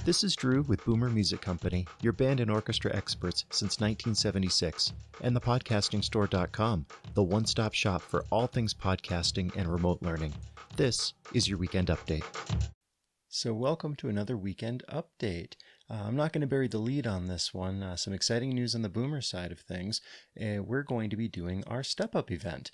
This is Drew with Boomer Music Company, your band and orchestra experts since 1976, and thepodcastingstore.com, the one-stop shop for all things podcasting and remote learning. This is your weekend update. So welcome to another weekend update. I'm not going to bury the lead on this one. Some exciting news on the Boomer side of things. We're going to be doing our Step Up event.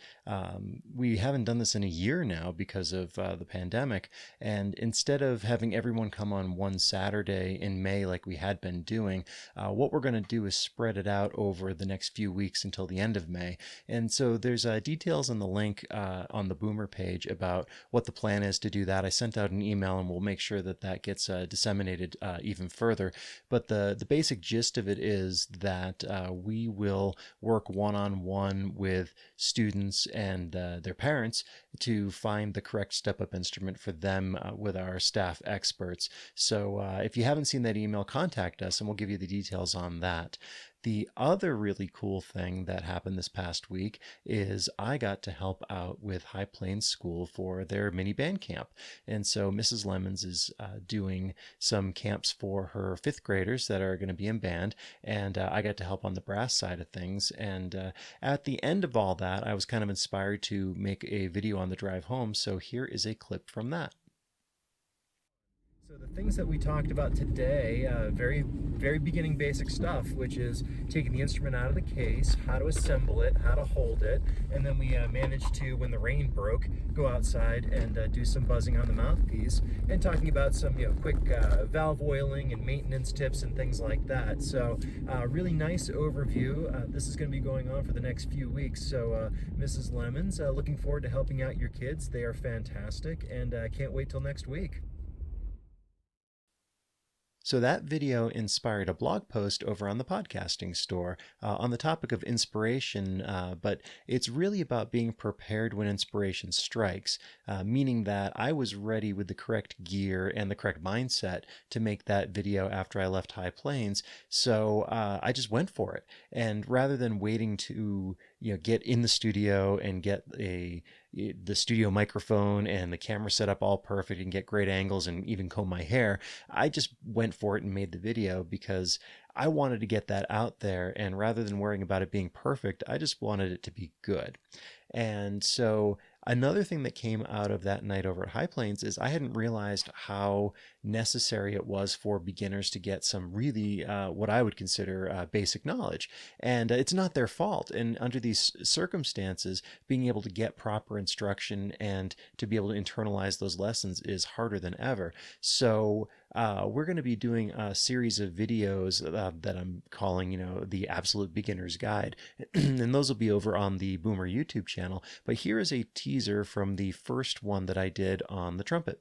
We haven't done this in a year now because of the pandemic. And instead of having everyone come on one Saturday in May like we had been doing, what we're going to do is spread it out over the next few weeks until the end of May. And so there's details in the link on the Boomer page about what the plan is to do that. I sent out an email and we'll make sure that that gets disseminated even further. But the basic gist of it is that we will work one-on-one with students and their parents to find the correct step-up instrument for them with our staff experts. So if you haven't seen that email, contact us and we'll give you the details on that. The other really cool thing that happened this past week is I got to help out with High Plains School for their mini band camp. And so Mrs. Lemons is doing some camps for her fifth graders that are going to be in band. And I got to help on the brass side of things. And at the end of all that, I was kind of inspired to make a video on the drive home. So here is a clip from that. So the things that we talked about today, very beginning basic stuff, which is taking the instrument out of the case, how to assemble it, how to hold it, and then we managed to, when the rain broke, go outside and do some buzzing on the mouthpiece, and talking about some quick valve oiling and maintenance tips and things like that. So really nice overview. This is going to be going on for the next few weeks. So Mrs. Lemons, looking forward to helping out your kids. They are fantastic, and can't wait till next week. So that video inspired a blog post over on the podcasting store on the topic of inspiration, but it's really about being prepared when inspiration strikes, meaning that I was ready with the correct gear and the correct mindset to make that video after I left High Plains. So I just went for it. And rather than waiting to get in the studio and get the studio microphone and the camera set up all perfect and get great angles and even comb my hair, I just went for it and made the video because I wanted to get that out there. And rather than worrying about it being perfect, I just wanted it to be good. And so another thing that came out of that night over at High Plains is I hadn't realized how necessary it was for beginners to get some really what I would consider basic knowledge. And it's not their fault. And under these circumstances, being able to get proper instruction and to be able to internalize those lessons is harder than ever. So we're going to be doing a series of videos that I'm calling, the Absolute Beginner's Guide. And those will be over on the Boomer YouTube channel. But here is a teaser from the first one that I did on the trumpet.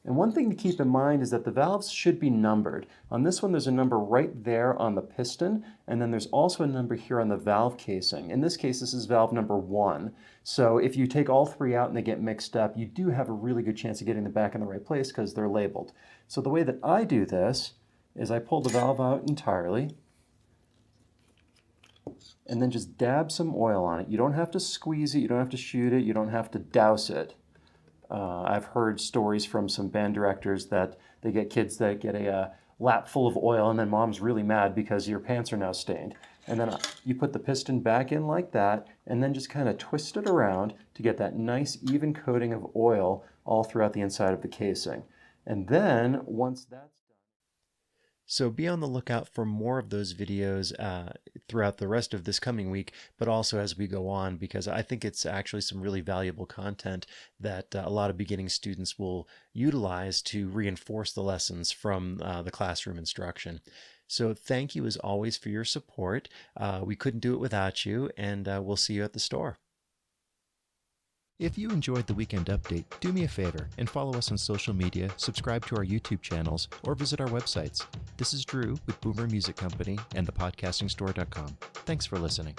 And one thing to keep in mind is that the valves should be numbered. On this one, there's a number right there on the piston, and then there's also a number here on the valve casing. In this case, this is valve number 1. So if you take all three out and they get mixed up, you do have a really good chance of getting them back in the right place because they're labeled. So the way that I do this is I pull the valve out entirely, and then just dab some oil on it. You don't have to squeeze it, you don't have to shoot it, you don't have to douse it. I've heard stories from some band directors that they get kids that get a lap full of oil and then mom's really mad because your pants are now stained. And then you put the piston back in like that and then just kind of twist it around to get that nice even coating of oil all throughout the inside of the casing. And then once that's So be on the lookout for more of those videos throughout the rest of this coming week, but also as we go on, because I think it's actually some really valuable content that a lot of beginning students will utilize to reinforce the lessons from the classroom instruction. So thank you as always for your support. We couldn't do it without you, and we'll see you at the store. If you enjoyed the Weekend Update, do me a favor and follow us on social media, subscribe to our YouTube channels, or visit our websites. This is Drew with Boomer Music Company and thepodcastingstore.com. Thanks for listening.